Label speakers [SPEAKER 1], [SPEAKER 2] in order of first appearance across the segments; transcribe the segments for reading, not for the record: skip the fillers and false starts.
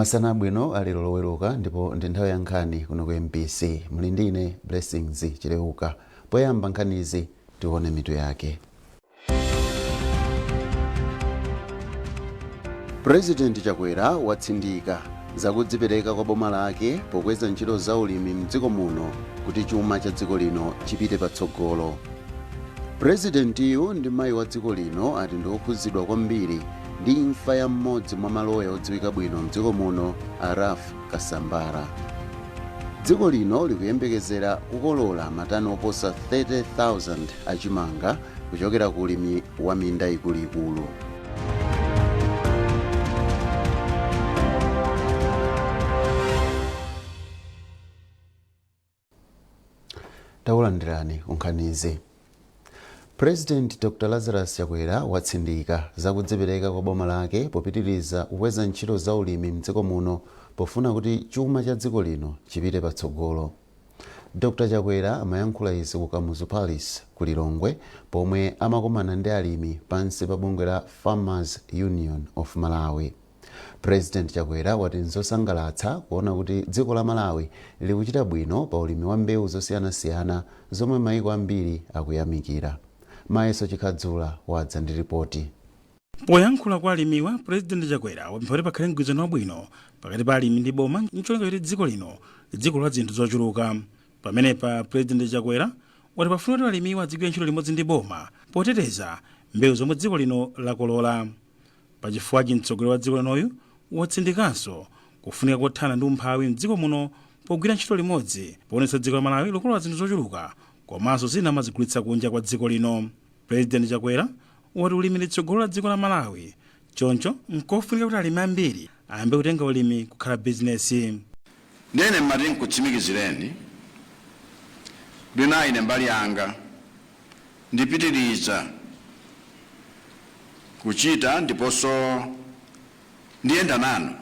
[SPEAKER 1] Masana bwino ali loweruka ndipo ndi nthawi ya nkhani kuno ku MBC. Muli ndine Blessings Chileuka. Poyamba nkhanizi tione mitu yake. President Chakwera watsindika zakudzipereka kwa boma lake pokweza ntchito za ulimi mdziko muno kuti chuma cha dziko lino chipite patsogolo. Presidentiyo ndi mayi wa dziko lino ati ndi okhudzidwa kwambiri ndi imfa ya mmodzi mwa maloya odziwika bwino mdziko muno, Araf Kasambara. Dziko lino likuyembekezera kukolola matani oposa 30,000 achimanga kuchokera ku ulimi wa minda ikuluikulu. Taulandirani unkhanizi. President Dr. Lazarus Chakwera watsindika zakudzipereka kwa boma lake popitiriza kukweza ntchito za ulimi mdziko muno pofuna kuti chuma cha dziko lino chipite patsogolo. Dr. Chakwera amayankhula izi ku Kamuzu Palace ku Lilongwe pomwe amakomana ndi alimi pansi pa bungwe la Farmers Union of Malawi. President Chakwera wati nzosangalatsa kuona kuti dziko la Malawi likuchita bwino pa ulimi wa mbewu zosiyanasiyana zomwe maiko ambiri akuyamikira. Mayeso Chikhadzula wadza ndi ripoti.
[SPEAKER 2] Poyankhula kwa alimiwa, President Chakwera wapempha pakhale mgwirizano wabwino pakati pa alimi ndi boma ncholinga kuti dziko lino dziko la zinthu zochuluka. Pamenepa President Chakwera wati pafuna kuti alimiwa adzigwira ntchito limodzi ndi boma poteteza mbewu zomwe dziko lino lakolola. Pachifukwa mtsogoleri wa dziko linoyu watsindikanso kufunika kothana ndi umphawi mdziko muno pogwira ntchito limodzi poonetsa dziko la Malawi likolola zinthu zochuluka komanso zina amazigulitsa kunja kwa dziko lino. President Chakwera wati ulimi ndi tsogolo la dziko la Malawi, choncho nkofunika kuti alimi ambiri ayambe kutenga ulimi kukhala bizinesi.
[SPEAKER 3] Nene mmati nkutsimikizireni lina ine mbali yanga ndipitiriza kuchita ndiponso ndiyenda nanu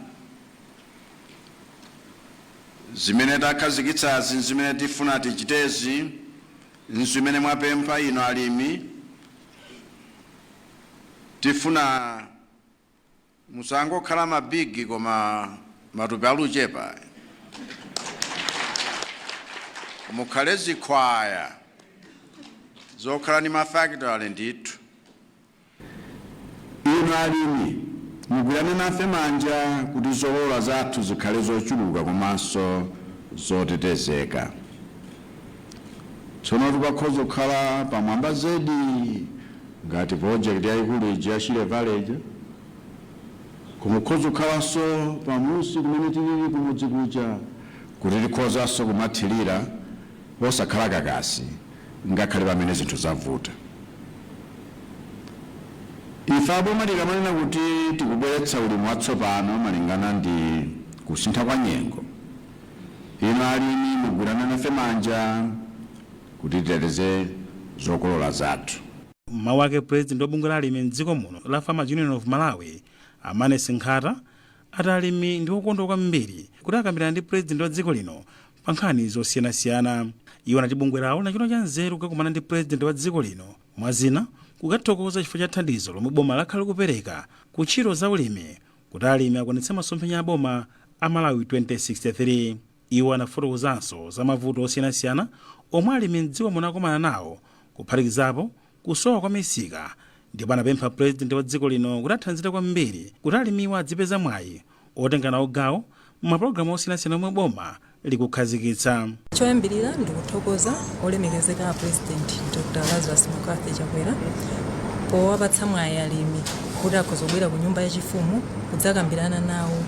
[SPEAKER 3] zimene takhazikitsazi, zimene tifuna tichitezi, zimene mwapempha ino alimi. Tifuna musangokhala mabigi koma matupi aluchepa, mukhale zikhwaya zokhala ni mafactory ndithu. Ino alimi mugwirane nafe manja kuti zokolola zathu zikhale zochuluka komanso zotetezeka. Tsono tikakhoza kukhala pamwamba zedi ngati project yayikulu ija ya Shire Valley, kumukhoza kukhalanso pamusi kumene tilili kumudzi kuja kuti tikhozanso kumathirira osakhala kakasi ngakhale pamene zinthu zavuta. Ife aboma tikamanena kuti tikubweretsa ulimi watsopano malingana ndi kusintha kwa nyengo, ino alimi mugwirane nafe manja kuti titeteze zokolola zathu.
[SPEAKER 2] Mawu ake President wa bungwe la alimi mdziko muno la Farmers Union of Malawi, Amane Sinkhata, ati alimi ndi okondwa kwambiri kuti akambirana ndi President wa dziko lino pa nkhani zosiyanasiyana. Iwo anati bungwe lawo lachita cha nzeru kukakumana ndi President wa dziko lino, mwazina kukathokoza chifukwa cha thandizo lomwe boma lakhala kupereka ku ntchito za ulimi kuti alimi akwanitse masomphenya a boma a Malawi 2063. Iwo anafotokozanso za mavuto osiyanasiyana omwe alimi mdziko muno akumana nawo, kuphatikizapo kusowa kwa misika, ndipo anapempha President wa dziko lino kuti athandize kwambiri kuti alimiwa adzipeza mwayi otenga nawo gawo mumapulogalamu osiyanasiyana omwe boma likukhazikitsa.
[SPEAKER 4] Choyambirira ndikuthokoza olemekezeka President Dr. Lazarus Chakwera powapatsa mwayi alimi kuti akhoza kubwera ku nyumba yachifumu kudzakambirana nawo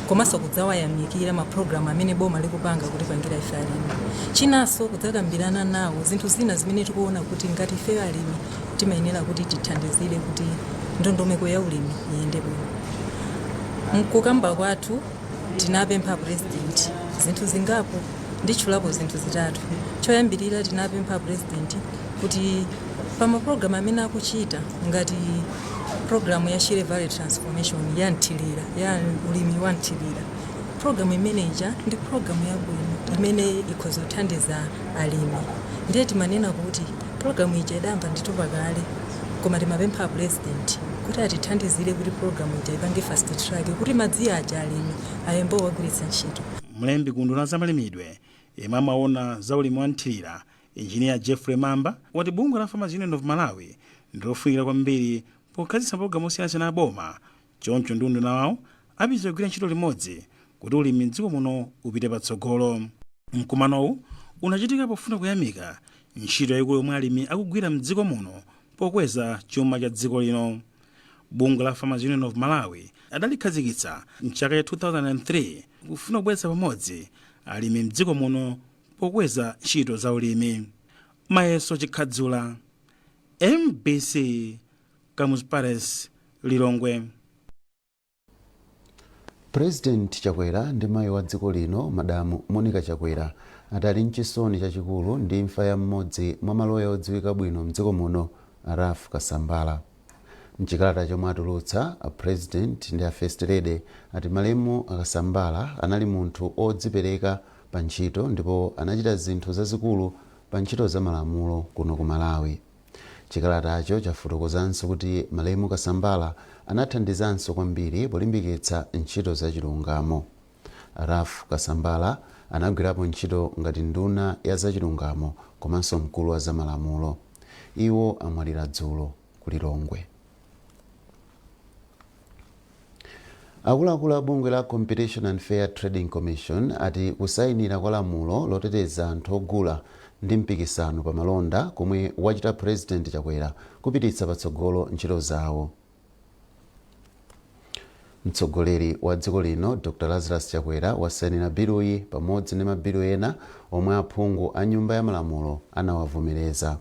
[SPEAKER 4] komanso kudzawayamikira mapulogalamu amene boma likupanga kuti pangira ife alimi. Chinanso kudzakambirana nawo zinthu zina zimene tikuona kuti ngati ife alimi timayenera kuti tithandizire kuti ndondomeko ya ulimi iyende bwino. Mkukamba kwathu tinapempha President zinthu zingapo nditchulapo zinthu zitatu. Choyambirira tinapempha President kuti pa mapulogalamu amene akuchita ngati programu ya Shire Valley Transformation ya nthilira ya ulimi wa nthilira, programu imeneja ndi programu yabwino imene ikhoza kuthandiza alimi. Ndiye timanena kuti programu ija idayamba ndithu pakale koma timapempha President kuti atithandizire kuti programu ija ipange fast track kuti madzi aja alimi ayembo wagwiritsa ntchito.
[SPEAKER 2] Mlembi ku nduna za malimidwe yemwe amaona za ulimi wa nthirira Engineer Jeffrey Mamba wati bungwe la Farmers Union of Malawi ndilofunikira kwambiri pokhazikitsa programu osiyanasiyana ya boma. Choncho ndi unduna wawo apitiriza kugwira ntchito limodzi kuti ulimi m'dziko muno upite patsogolo. Mkumanowu unachitika pofuna kuyamika ntchito yayikulu yomwe alimi akugwira m'dziko muno pokweza chuma cha dziko lino. Bungwe la Farmers Union of Malawi adalikhazikitsa mchaka cha 2003 kufuna kubweretsa pamodzi alimi m'dziko muno pokweza ntchito za ulimi. Mayeso Chikhadzula, MBC, Camus Pares, Lilongwe.
[SPEAKER 1] President Chakwera ndi mayi wa dziko lino Madamu Monica Chakwera adali mchisoni chachikulu ndi imfa ya mmodzi mwa maloya odziwika bwino m'dziko muno, Raf Kasambala. Mchikalata chomwe atulutsa, a President ndi a First Lady ati malemu Kasambala anali munthu odzipereka pa ntchito ndipo anachita zinthu zazikulu pa ntchito za malamulo kuno ku Malawi. Chikalatacho chafotokozanso kuti malemu Kasambala anathandizanso kwambiri polimbikitsa ntchito za chilungamo. Raf Kasambala anagwirapo ntchito ngati nduna ya za chilungamo komanso mkulu wa za malamulo. Iwo amwalira dzulo ku Lilongwe. Akuluakulu a bungwe la Competition and Fair Trading Commission ati kusayinira kwa lamulo loteteza anthu ogula ndi mpikisano pa malonda komwe wachita President Chakwera kupititsa patsogolo ntchito zawo. Mtsogoleri wa dziko lino Dr. Lazarus Chakwera wasayinira biluyi pamodzi ndi mabilu ena omwe aphungu a nyumba ya malamulo anawavomereza.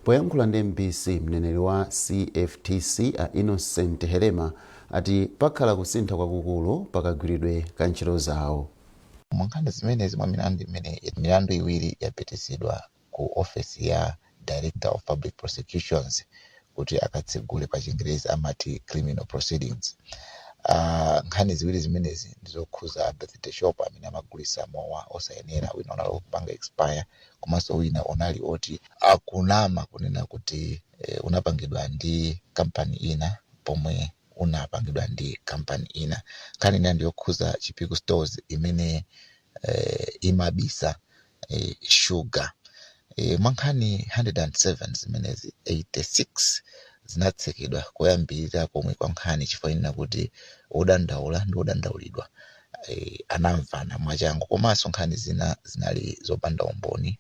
[SPEAKER 1] Poyankhula ndi MBC, mneneri wa CFTC a Innocent Helema ati pakhala kusintha kwakukulu pakagwiridwe ka ntchito zawo.
[SPEAKER 5] Mwankhani zimenezi mwa milandu iwiri yapitisidwa ku office ya Director of Public Prosecutions kuti akatsegule pa Chingerezi amati criminal proceedings. Nkhani ziwiri zimenezi ndizokhuza birthday shop amene amagulisa mowa osayenera, wina unali kupanga expire komanso wina unali oti akunama kunena kuti unapangidwa ndi company ina pomwe unapangidwa ndi company ina. Nkhani ina ndiyokhuza Chipiko Stores imene imabisa sugar. Mwankhani 107 zimenezi 86 zinatsekedwa kuyambirira komwe kwa nkhani chifanira kuti odandaula ndi odandaulidwa anamvana mwachangu, komanso nkhani zinali zopanda umboni.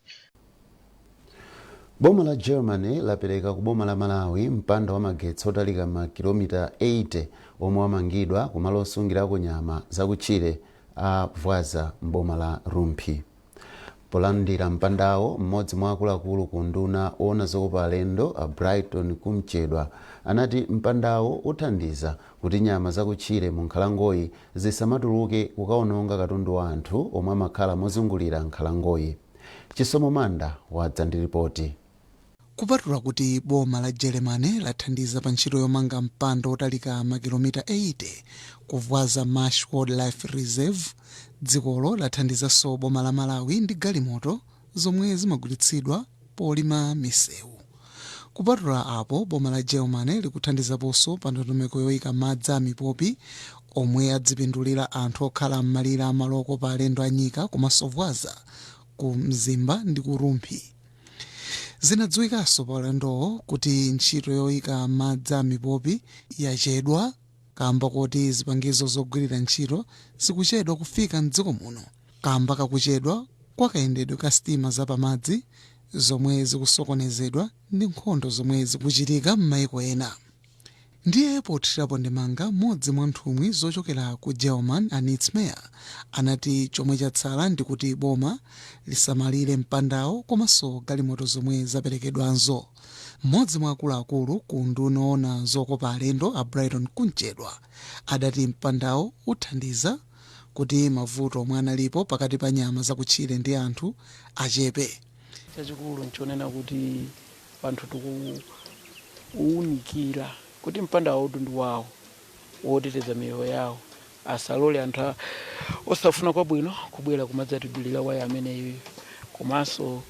[SPEAKER 1] Boma la Germany lapereka ku boma la Malawi mpanda wa magetsi otalika makilomita 80 omwe wamangidwa kumalo osungirako nyama zakutchire a Vwaza mboma la Rumphi. Polandira mpandawo, mmodzi mwa akuluakulu ku nduna ona zokopa alendo a Brighton Kumchedwa anati mpandawo uthandiza kuti nyama zakutchire mu nkhalangoyi zisamatuluke kukaononga katundu wa anthu omwe amakhala mozungulira nkhalangoyi. Chisomo Manda wadza ndi ripoti.
[SPEAKER 6] Kupatula kuti boma la Germany lathandiza pa ntchito yomanga mpanda otalika makilomita 80 kuvwaza Marsh Wildlife Reserve, dzikolo lathandizanso boma la Malawi ndi galimoto zomwe zimagulitsidwa polima misewu. Kupatula apo, boma la Germany likuthandizaponso pa ndondomeko yoyika madzi a mipopi omwe adzipindulira anthu okhala m'malire amaloko pa alendo anyika komanso Vwaza ku Mzimba ndi ku Rumphi. Zinadziwikanso pa ulendowo kuti ntchito yoyika madzi a mipopi yachedwa kamba kuti zipangizo zogwirira ntchito zikuchedwa kufika m'dziko muno kamba kakuchedwa kwa kayendedwe ka sitima zapamadzi zomwe zikusokonezedwa ndi nkhondo zomwe zikuchitika m'mayiko ena. Ndiye pothirapo ndemanga, mmodzi mwa nthumwi zochokera ku German Anitz Meyer anati chomwe chatsala ndi kuti boma lisamalire mpandawo komanso galimoto zomwe zaperekedwanzo. Mmodzi mwa akuluakulu ku nduna ona zokopa alendo a Brighton Kumchedwa adati mpandawo uthandiza kuti mavuto omwe analipo pakati pa nyama zakutchire ndi anthu achepe.
[SPEAKER 7] Chachikulu nchonena kuti anthu tikuunikira kuti mpandawo ndi wawo woteteza miyoyo yawo, asalole anthu osafuna kwabwino kubwera kumadzatidulira waya ameneyo. Komanso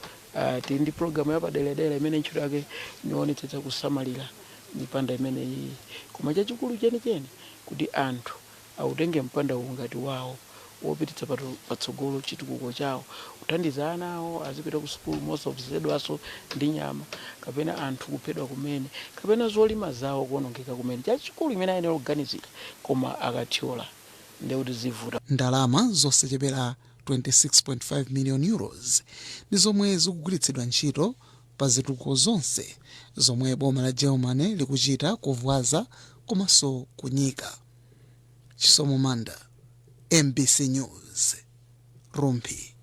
[SPEAKER 7] tili ndi programu yapaderadera imene ntchito yake ndionetsetsa kusamalira mipanda imeneyi, koma chachikulu chenicheni kuti anthu autenge mpanda uwu ngati wawo wopititsa patsogolo chitukuko chawo, kuthandiza ana awo azipita ku sukulu mosaopsezedwanso ndi nyama kapena anthu kuphedwa kumene kapena zolima zawo kuonongeka kumene. Chachikulu imene ayenera kuganizira koma akathyola ndekuti zivuta.
[SPEAKER 6] Ndalama zosachepera 26.5 million euros ndi zomwe zikugwiritsidwa ntchito pa zitukuko zonse zomwe boma la Germany likuchita kuvwaza komanso kunyika. Chisomo Manda, MBC News, Rumpi.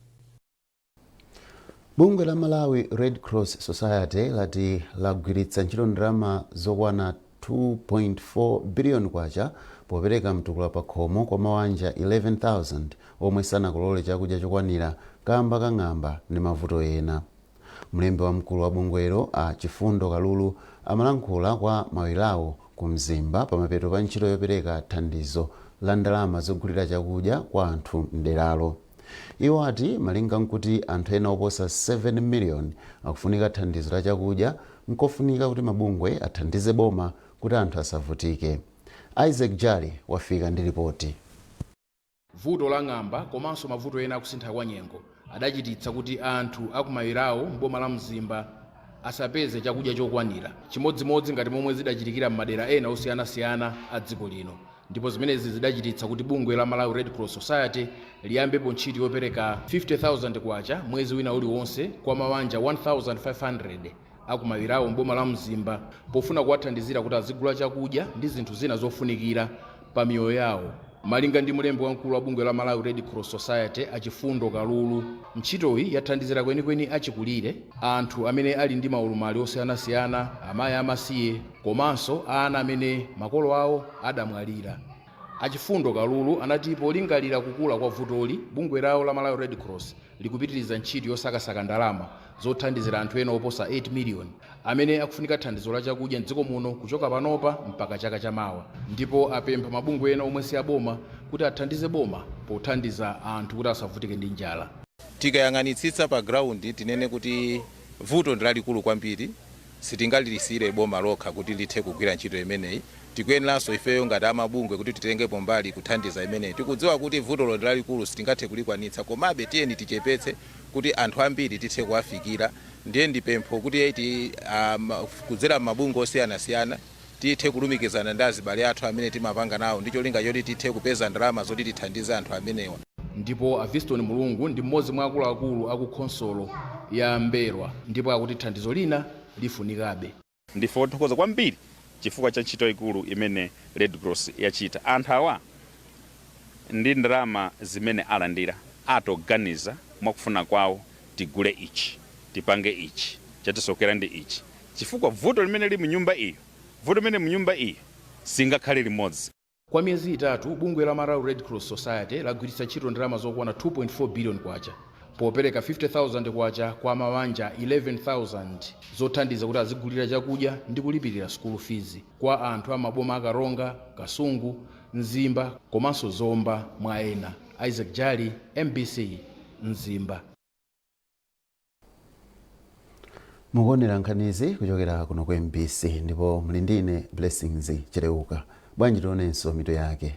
[SPEAKER 1] Bungwe la Malawi Red Cross Society lati lagwiritsa ntchito ndalama zokwana 2.4 billion kwacha popereka mtukula pa khomo kwa mabanja 11,000 omwe sanakolole chakudya chokwanira kamba kang'amba ndi mavuto ena. Mlembi wamkulu wa bungwelo a Chifundo Kalulu amalankhula kwa mawirawo ku Mzimba pamapeto pa ntchito yopereka thandizo la ndalama zogulira chakudya kwa anthu mderalo. Iwo ati malinga nkuti anthu ena oposa 7 million akufunika thandizo la chakudya, nkofunika kuti mabungwe athandize boma kuti anthu asavutike. Isaac Jali wafika ndi ripoti.
[SPEAKER 8] Vuto la ng'amba komanso mavuto ena akusintha kwa nyengo adachititsa kuti anthu akumawirawo mboma la Mzimba asapeze chakudya chokwanira, chimodzimodzi ngati momwe zidachitikira m'madera ena osiyanasiyana a dziko lino. Ndipo zimenezi zidachititsa kuti bungwe la Malawi Red Cross Society liyambepo ntchito yopereka 50,000 kwacha mwezi wina uliwonse kwa mabanja 1,500 akumawirawo mboma la Mzimba pofuna kuwathandizira kuti azigula chakudya ndi zinthu zina zofunikira pa miyoyo yawo. Malinga ndi mlembi wamkulu wa bungwe la Malawi Red Cross Society a Chifundo Kalulu, ntchitoyi yathandizira kwenikweni achikulire, anthu amene ali ndi maulumali osiyanasiyana, amayi amasiye komanso ana amene makolo awo adamwalira. A Chifundo Kalulu anati polingalira kukula kwa vutoli, bungwe lawo la Malawi Red Cross likupitiriza ntchito yosakasaka ndalama zothandizira anthu ena oposa 8 million amene akufunika thandizo la chakudya mdziko muno kuchoka panopa mpaka chaka chamawa. Ndipo apempha mabungwe ena omwe si aboma kuti athandize boma pothandiza anthu kuti asavutike ndi njala.
[SPEAKER 9] Tikayang'anitsitsa pa ground tinene kuti vuto ndi lalikulu kwambiri, sitingalilisire boma lokha kuti lithe kugwira ntchito imeneyi. Tikuyeneranso ifeyo ngati amabungwe kuti titengepo mbali kuthandiza imeneyi. Tikudziwa kuti vuto ndi lalikulu sitingathe kulikwanitsa, komabe tiyeni tichepetse kuti anthu ambiri tithe kuwafikira. Ndiye ndipempho kuti kudzera mabungwe osiyanasiyana tithe kulumikizana ndi azibale athu amene timapanga nawo ndi cholinga choti tithe kupeza ndalama zoti tithandize anthu amenewa.
[SPEAKER 8] Ndipo Aviston Mulungu ndi mmodzi mwa akuluakulu aku khonsolo ya Mberwa, ndipo akuti thandizo lina lifunikabe.
[SPEAKER 10] Ndife othokoza kwambiri chifukwa cha ntchito ikulu imene Red Cross yachita. Anthu awa ndi ndalama zimene alandira atoganiza mwakufuna kwawo tigule ichi, tipange ichi, chatisokera ndi ichi. Chifukwa vuto limene li mnyumba iyo, vuto limene mnyumba iyo singakhale limodzi.
[SPEAKER 8] Kwa miyezi itatu bungwe la Malawi Red Cross Society lagwiritsa ntchito ndalama zokwana 2.4 billion kwacha popereka 50,000 kwacha kwa mabanja 11,000 zothandiza kuti azigulira chakudya ndi kulipirira school fees kwa anthu amaboma akaronga, Kasungu, Mzimba komanso Zomba mwa ena. Isaac Jali, MBC, Mzimba.
[SPEAKER 1] Mukuonera nkhanizi kuchokera kuno ku MBC ndipo muli ndine Blessings Chereuka. Bwanji tionenso mito yake.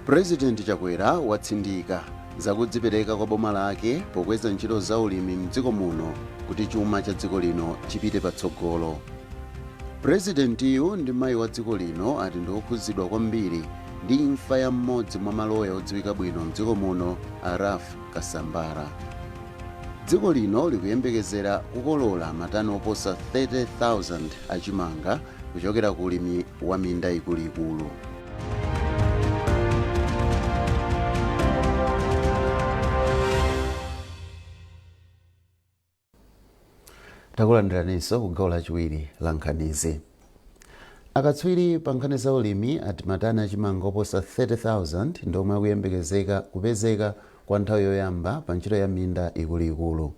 [SPEAKER 1] President Chakwera watsindika zakudzipereka kwa boma lake pokweza ntchito za ulimi mdziko muno kuti chuma cha dziko lino chipite patsogolo. Presidentiyo ndi mayi wa dziko lino ati ndi okhudzidwa kwambiri ndi imfa ya mmodzi mwa maloya odziwika bwino mdziko muno, Araf Kasambara. Dziko lino likuyembekezera kukolola matani oposa 30,000 achimanga kuchokera ku ulimi wa minda ikuluikulu. Takulandiraninso ku gawo lachiwiri la nkhanizi. Akatswiri pa nkhani za ulimi ati matani achimanga oposa 30,000 ndomwe akuyembekezeka kupezeka kwa nthawi yoyamba pa ntchito ya minda ikuluikulu.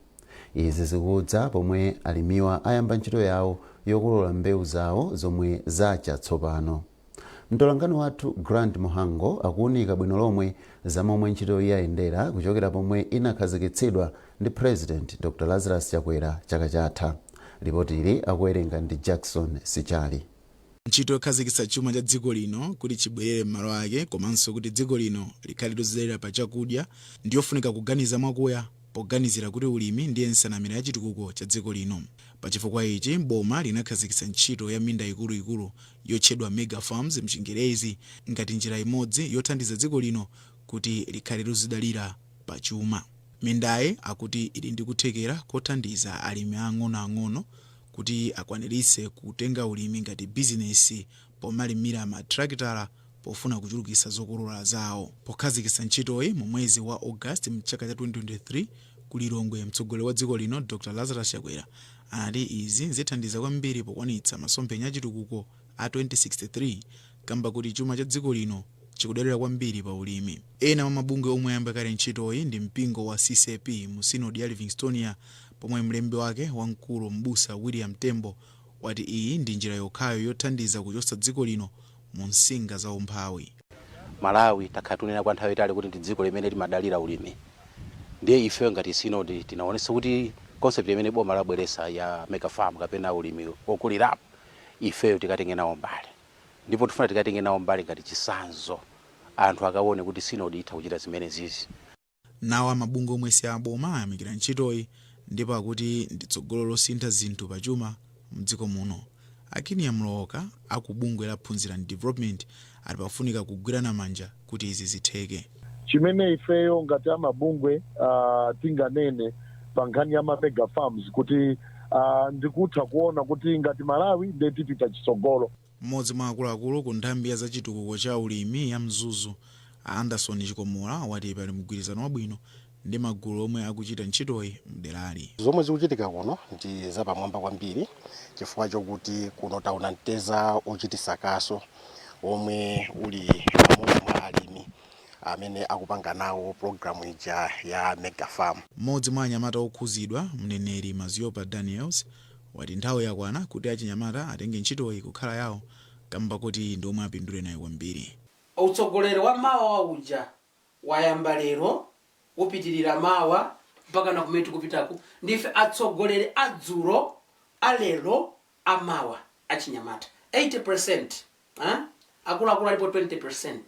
[SPEAKER 1] Izi zikudza pomwe alimiwa ayamba ntchito yawo yokolola mbewu zawo zomwe zacha tsopano. mtolankhani wathu Grant Muhango akuwunika bwino lomwe za momwe ntchito yayendera kuchokera pomwe inakhazikitsidwa ndi President Dr. Lazarus Chakwera chaka chatha. Ripoti ili akuwerenga ndi Jackson Sichali.
[SPEAKER 11] Ntchito yokhazikitsa chuma cha dziko lino kuti chibwerere m'malo ake komanso kuti dziko lino likhale lodzidalira pa chakudya ndiyofunika kuganiza mwakuya poganizira kuti ulimi ndiye nsanamira ya chitukuko cha dziko lino. Pachifukwa ichi boma linakhazikitsa ntchito ya minda ikuluikulu yotchedwa mega farms mchingerezi ngati njira imodzi yothandiza dziko lino kuti likhale lodzidalira pa chuma. Mindayi akuti ili ndi kuthekera kothandiza alimi ang'onoang'ono kuti akwaniritse kutenga ulimi ngati bizinesi pomalimira matrakitala pofuna kuchulukitsa zokolola zawo. Pokhazikitsa ntchitoyi mu mwezi wa August mchaka cha 2023 kulilongwe mtsogoleri wa dziko lino Dr. Lazarus Chakwera anati izi zithandiza kwambiri pokwanitsa masomphenya a chitukuko a 2063 kamba kuti chuma cha dziko lino chikudalira kwambiri pa ulimi. Ena mwa mabungwe omwe ayamba kale ntchitoyi ndi mpingo wa CCP mu Synod ya Livingstonia pomwe mlembi wake wamkulu m'busa William Tembo wati iyi ndi njira yokhayo yothandiza kuchotsa dziko lino mu nsinga za umphawi.
[SPEAKER 12] Malawi takhatunena kwa nthawi itali kuti ndi dziko limene limadalira ulimi. Ndiye ife ngati Synod tinaonesa kuti concept imene boma labweresa ya mega farm kapena ulimi wokulirapo ifeyo tikatenge nawo mbali. Ndipo tifuna tikatenge nawo mbali ngati chisanzo anthu akaone kuti Synod itha kuchita zimene zizi.
[SPEAKER 11] Nawa mabungwe omwe si aboma ayamikira ntchitoyi ndipo akuti ndi tsogolo losintha zinthu pachuma mdziko muno. Akini Yamloka akubungwe la Phunzira and Development ali pafunika kugwirana manja kuti izi zitheke.
[SPEAKER 13] Chimene ifeyo ngati amabungwe tinganene pankhani ya mega farms kuti ndikutha kuona kuti ngati Malawi ndeti tipita chitsogolo.
[SPEAKER 11] Mmodzi mwa akuluakulu ku nthambi ya za chitukuko cha ulimi ya Mzuzu Anderson Chikomola wati pali mgwirizano wabwino ndi magulu omwe akuchita ntchitoyi mderali.
[SPEAKER 14] Zomwe zikuchitika kuno ndi zapamwamba kwambiri chifukwa chokuti kuno taona mteza ochitisa kaso omwe uli pamodzi mwa alimi amene akupanga nawo programu ija ya mega farm.
[SPEAKER 11] Mmodzi mwa anyamata okhuzidwa mneneri Maziopa Daniels wati nthawi yakwana kuti achinyamata atenge ntchitoyi kukhala yawo kamba kuti ndi omwe apindule nayo kwambiri.
[SPEAKER 7] Utsogoleri wa mawa wa uja wayamba lero upitirira mawa mpaka na kumeti kupitaku ndife atsogoleri adzulo alero amawa achinyamata 80%, akuluakulu alipo 20%.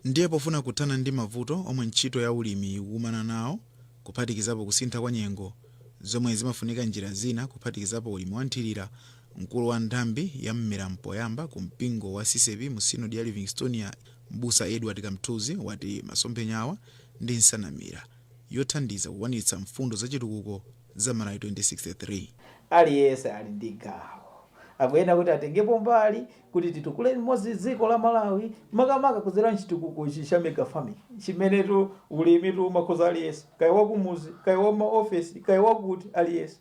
[SPEAKER 11] Ndiye pofuna kuthana ndi mavuto omwe ntchito ya ulimi ikumana nawo kuphatikizapo kusintha kwa nyengo zomwe zimafunika njira zina kuphatikizapo ulimi wa nthirira, mkulu wa nthambi ya mmera mpoyamba ku mpingo wa CCP mu Synod ya Livingstonia m'busa Edward Kamtuzi wati masomphenyawa ndi nsanamira yothandiza kukwanitsa mfundo za chitukuko za Malawi 2063.
[SPEAKER 15] Aliyense ali ndi gawo akuyenda kuti atengepo mbali kuti titukule limodzi dziko la Malawi makamaka kudzera chitukuko cha mega farming chimenetu ulimi tu makhoza aliyense kaya wakumuzi kaya wa maofesi kaya wakuti aliyense.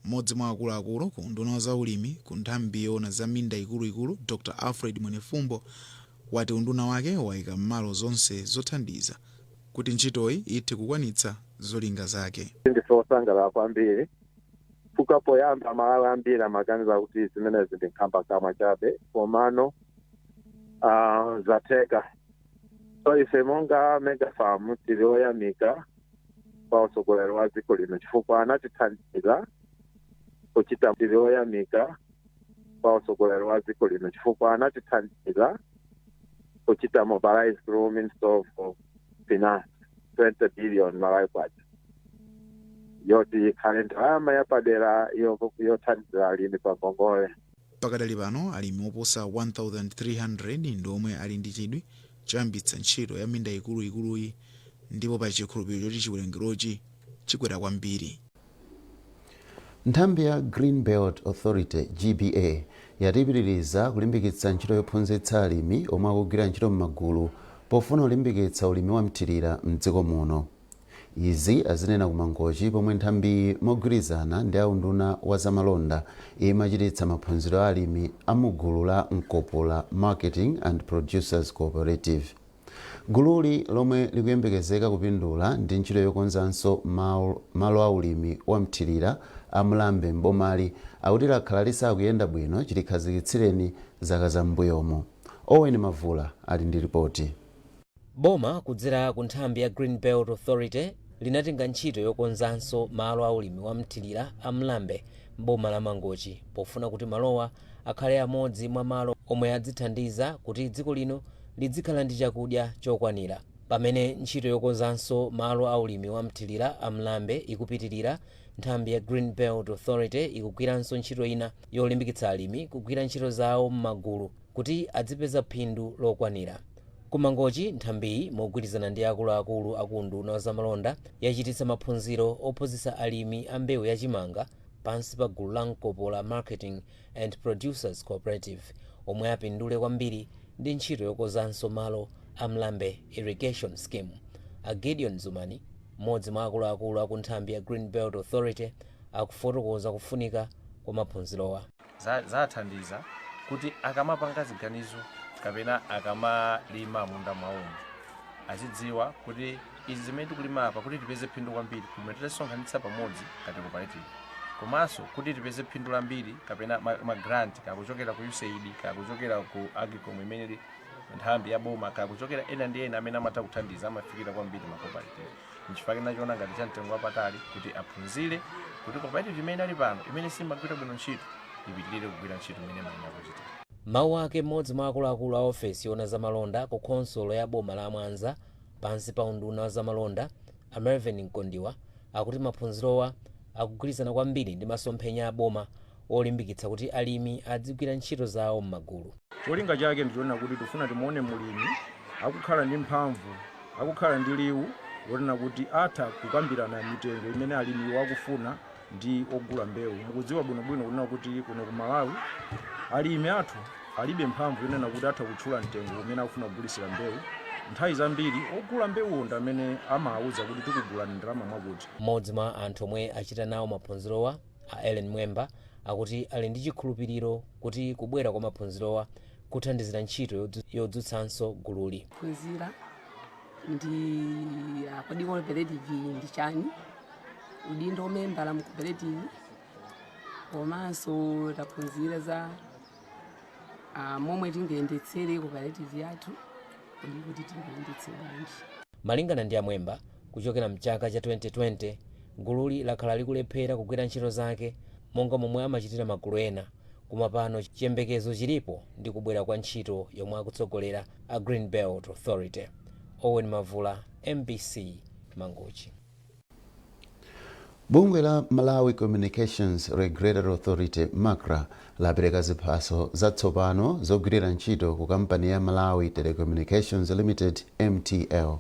[SPEAKER 11] Mmodzi mwa akuluakulu ku nduna za ulimi ku nthambi yoona za minda ikuluikulu Dr. Alfred Mwenefumbo wati unduna wake wayika m'malo zonse zothandiza kuti ntchitoyi ithe kukwanitsa zolinga zake.
[SPEAKER 16] Ndife osangalala kwambiri fuka poyamba Malawi ambiri amaganiza kuti zimenezi ndi nkhamba kamwa chabe komano zatheka. So ife monga mega farm tili oyamika kwa utsogoleri wa dziko lino chifukwa anatithandiza kuchita tili oyamika kwa utsogoleri wa dziko lino chifukwa anatithandiza kuchita mobilize through Minister of Finance 20 billion Malawi kwacha yoti kalendama yapadera yothandiza alimi pangongole.
[SPEAKER 11] Pakadali pano alimi oposa 1300 ndi omwe ali ndi chidwi choyambitsa ntchito ya minda ikuluikuluyi ndipo pa chikhulupiriro choti chiwerengerochi chikwera kwambiri.
[SPEAKER 1] Nthambi ya Green Belt Authority GBA yatipitiriza kulimbikitsa ntchito yophunzitsa alimi omwe akugwira ntchito m'magulu pofuna kulimbikitsa ulimi wa mthirira mdziko muno. Izi azinena kumangochi pomwe nthambi mogwirizana ndi aunduna wa zamalonda imachititsa maphunziro a alimi amugulu la Mkopola Marketing and Producers Cooperative. Gululi lomwe likuyembekezeka kupindula ndi ntchito yokonzanso malo a ulimi wa mthirira amulambe mbomali akuti lakhala lisakuyenda bwino chilikhazikitsireni zaka za mbuyomo. Owen Mavula ali ndi ripoti.
[SPEAKER 17] Boma kudzera ku nthambi ya Green Belt Authority linatenga ntchito yokonzanso malo aulimi wa mthilira a Mlambe m'boma la Mangochi pofuna kuti malowa akhale amodzi mwa malo omwe adzithandiza kuti dziko lino lidzikhala ndi chakudya chokwanira. Pamene ntchito yokonzanso malo aulimi wa mthilira a Mlambe ikupitirira, nthambi ya Green Belt Authority ikugwiranso ntchito ina yolimbikitsa alimi kugwira ntchito zawo m'magulu kuti adzipeza phindu lokwanira. Ku Mangochi, nthambiyi mogwirizana ndi akuluakulu a unduna wa zamalonda yachititsa maphunziro ophunzitsa alimi a mbewu yachimanga pansi pa gulu la Nkopola Marketing and Producers Cooperative omwe apindule kwambiri ndi ntchito yokonzanso malo a Mlambe Irrigation Scheme. A Gideon Zumani, mmodzi mwa akuluakulu a ku nthambi ya Green Belt Authority, akufotokoza kufunika kwa maphunzirowa.
[SPEAKER 18] Zathandiza kuti akamapanga ziganizo kapena akamalima munda mwawo azidziwa kuti izi zimene tikulima apa kuti tipeze phindu kwambiri kumene tisonkhanitsa pamodzi ngati cooperative, komanso kuti tipeze phindu lambiri kapena grant kakuchokera ku USAID kakuchokera ku Agricom imene ili nthambi ya boma kakuchokera ena ndi ena amene amatha kuthandiza amafikira kwambiri ma cooperative. Nchifukwa chinachiona ngati cha mtengo wapatali kuti aphunzire kuti cooperative imene ali pano imene simagwira bwino ntchito ipitirire kugwira ntchito imene maina kuchita.
[SPEAKER 17] Mawu ake mmodzi mwa akuluakulu a ofesi yona zamalonda ku khonsolo ya boma la Mwanza pansi pa unduna wa zamalonda a Mervyn Nkondiwa akuti maphunzirowa akugwirizana kwambiri ndi masomphenya a boma olimbikitsa kuti alimi adzigwira ntchito zawo m'magulu.
[SPEAKER 19] Cholinga chake ndiona kuti tifuna timuone mulimi akukhala ndi mphamvu, akukhala ndi liwu lotena kuti atha kukambirana mitengo imene alimi wakufuna ndi ogula mbewu. Mukudziwa bwinobwino kunena kuti kuno ku Malawi alimi athu alibe mphamvu inena kuti atha kutchula mtengo umene akufuna kugulisira mbewu. Nthawi zambiri ogula mbewu ndi amene amawuza kuti tikugula ndalama mwakuti.
[SPEAKER 17] Mmodzi mwa anthu omwe achita nawo maphunzirowa a Ellen Mwemba akuti ali ndi chikhulupiriro kuti kubwera kwa maphunzirowa kuthandizira ntchito yodzutsanso gululi.
[SPEAKER 20] Phunzira ndi kodi cooperative ndi chani, udindo omembala mu cooperative, komanso taphunzira za momwe tingayendetsere cooperative yathu kuti tingayendetsere bwanji.
[SPEAKER 17] Malingana ndi Amwemba, kuchokera mchaka cha 2020 gululi lakhala likulephera kugwira ntchito zake monga momwe amachitira magulu ena, koma pano chiyembekezo chilipo ndi kubwera kwa ntchito yomwe akutsogolera a Green Belt Authority. Owen Mavula, MBC, Mangochi.
[SPEAKER 1] Bungwe la Malawi Communications Regulatory Authority MACRA lapereka ziphaso zatsopano zogwirira ntchito ku kampani ya Malawi Telecommunications Limited MTL.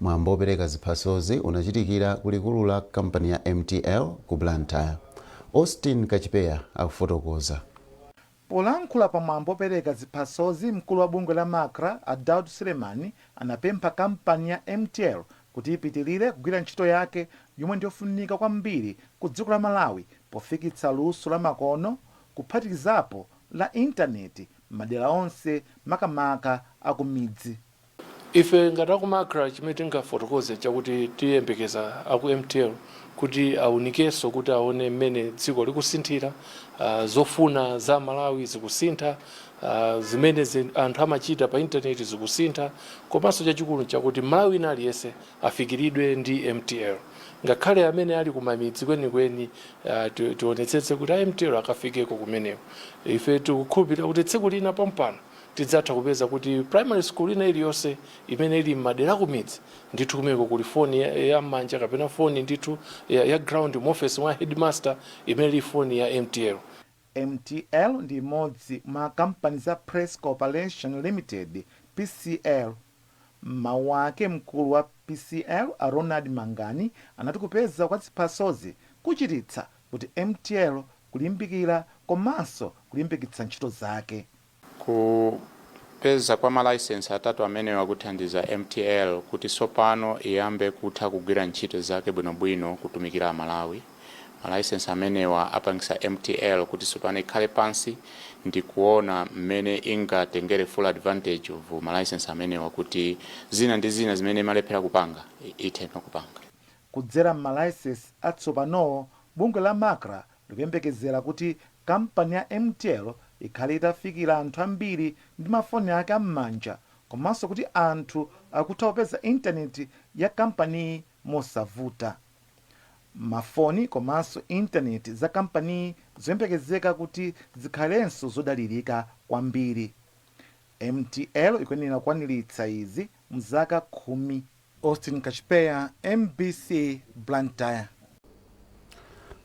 [SPEAKER 1] Mwambo opereka ziphasozi unachitikira kulikulu la kampani ya MTL ku Blantyre. Austin Kachipeya akufotokoza.
[SPEAKER 21] Polankhula pa mwambo opereka ziphasozi, mkulu wa bungwe la MACRA Daud Sulemani anapempha kampani ya MTL kuti ipitirire kugwira ntchito yake yomwe ndiyofunika kwambiri ku dziko la Malawi pofikitsa luso la makono kuphatikizapo la intaneti madera onse makamaka akumidzi.
[SPEAKER 22] Ife ngati aku MACRA chimene tingafotokoze chakuti tiyembekeza aku MTL kuti aunikenso kuti aone mmene dziko likusinthira, zofuna za Malawi zikusintha, zimene anthu amachita pa intaneti zikusintha, komanso chachikulu chakuti Malawi ina aliyese afikiridwe ndi MTL. Ngakhale amene ali kumamidzi kwenikweni tionetsetse kuti MTL akafikeko kumeneko. Ife tikukhulupirira kuti tsiku lina pampano tidzatha kupeza kuti primary school ina iliyonse imene ili m'madera kumidzi ndithu kumeko kuli foni ya manja kapena foni ndithu ya ground office mwa headmaster imene ili foni ya MTL.
[SPEAKER 21] MTL ndi imodzi mwa kampani za Press Corporation Limited PCL. Mawu ake mkulu wa PCL Ronald Mangani anati kupeza kwa ziphasozi kuchititsa kuti MTL kulimbikira komanso kulimbikitsa ntchito zake.
[SPEAKER 23] Kupeza kwa malaisensi atatu amene wakuthandiza MTL kuti sopano iyambe kutha kugwira ntchito zake bwinobwino kutumikira Malawi. Malaisensi amenewa apangisa MTL kuti sopano ikhale pansi ndi kuona mmene ingatengere full advantage of malaisensi amenewa kuti zina ndi zina zimene malephera kupanga ithenso kupanga.
[SPEAKER 21] Kudzera malaisensi atsopanowo, bungwe la MACRA likuyembekezera kuti kampani ya MTL ikhale itafikira anthu ambiri ndi mafoni ake am'manja komanso kuti anthu akutha kupeza intaneti ya kampaniyi mosavuta. Mafoni komanso intaneti za kampaniyi zoyembekezeka kuti zikhalenso zodalirika kwambiri. MTL ikuyenera kukwaniritsa izi mzaka 10. Austin Kachipeya, MBC, Blantyre.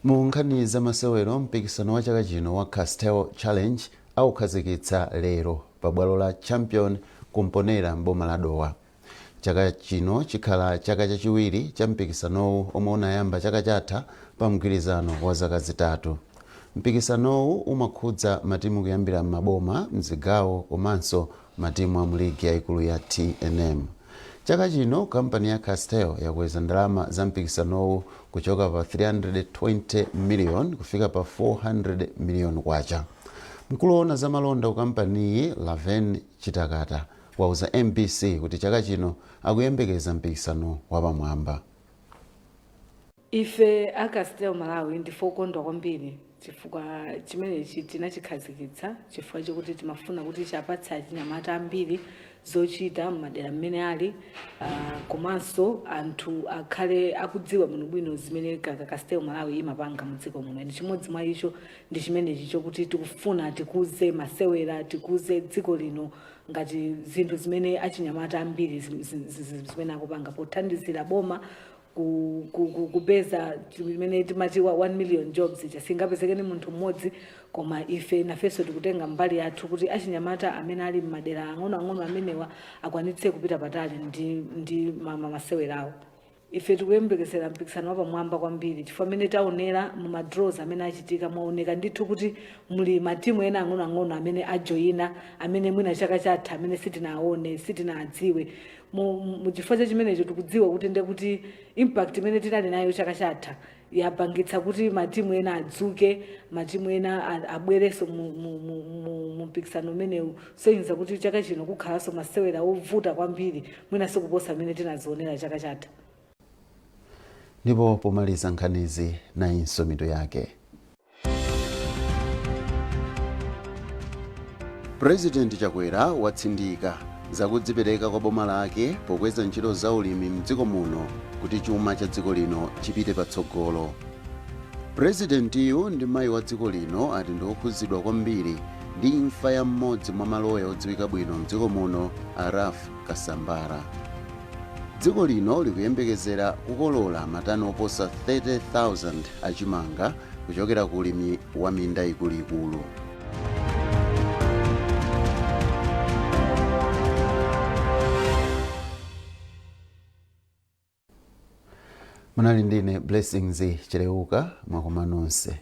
[SPEAKER 1] Mu nkhani za masewero, mpikisano wa chaka chino wa Castel Challenge aukhazikitsa lero pa bwalo la Champion kumponera mboma la Dowa. Chaka chino chikhala chaka chachiwiri cha mpikisanowu omwe unayamba chaka chatha pa mgwirizano wa zaka zitatu. Mpikisanowu umakhudza matimu kuyambira m'maboma, mzigawo komanso matimu a muligi yaikulu ya TNM. Chaka chino kampani ya Castel yakweza ndalama za mpikisanowu kuchoka pa 320 million kufika pa 400 million kwacha. Mkulu woona za malonda ku kampaniyi Laven Chitakata wauza MBC kuti chaka chino akuyembekeza mpikisano wapamwamba.
[SPEAKER 2] Ife a Castel Malawi ndife okondwa kwambiri chifukwa chimenechi tinachikhazikitsa chifukwa chokuti timafuna kuti chapatse achinyamata ambiri zochita m'madera mmene ali, komanso anthu akhale akudziwa bwinobwino zimene Castel Malawi imapanga mudziko muno. Ndi chimodzi mwa icho ndi chimenechi chokuti tikufuna tikuze masewera, tikuze dziko lino ngati zinthu zimene achinyamata ambiri zimene akupanga pothandizira boma kupeza chimene timati 1 million jobs chasingapezekeni munthu mmodzi, koma ife nafenso tikutenga mbali yathu kuti achinyamata amene ali m'madera ang'onoang'ono amenewa akwanitse kupita patali ndi masewerawo. Ife tikuyembekezera mpikisano wapamwamba kwambiri chifukwa amene taonera mu madraws amene achitika mwaoneka ndithu kuti muli matimu ena ang'onoang'ono amene ajoyina, amene mwina chaka chatha amene sitinaone sitinadziwe. Muchifukwa cha chimenecho tikudziwa kuti nde kuti impact imene tinali nayo chaka chatha yapangitsa kuti matimu ena adzuke, matimu ena abwereso mu mpikisano umenewu. Soyinza kuti chaka chino kukhalanso masewera ovuta kwambiri mwinanso kuposa amene tinazionera chaka chatha.
[SPEAKER 1] Ndipo pomaliza nkhanizi nayinso mitu yake. President Chakwera watsindika zakudzipereka kwa boma lake pokweza ntchito za ulimi mdziko muno kuti chuma cha dziko lino chipite patsogolo. Presidentiyo ndi mayi wa dziko lino ati ndi okhudzidwa kwambiri ndi imfa ya mmodzi mwa maloya odziwika bwino mdziko muno, Araf Kasambara. Dziko lino likuyembekezera kukolola matani oposa 30,000 achimanga kuchokera ku ulimi wa minda ikuluikulu. Munali ndine Blessings Chileuka, mwakoma nonse.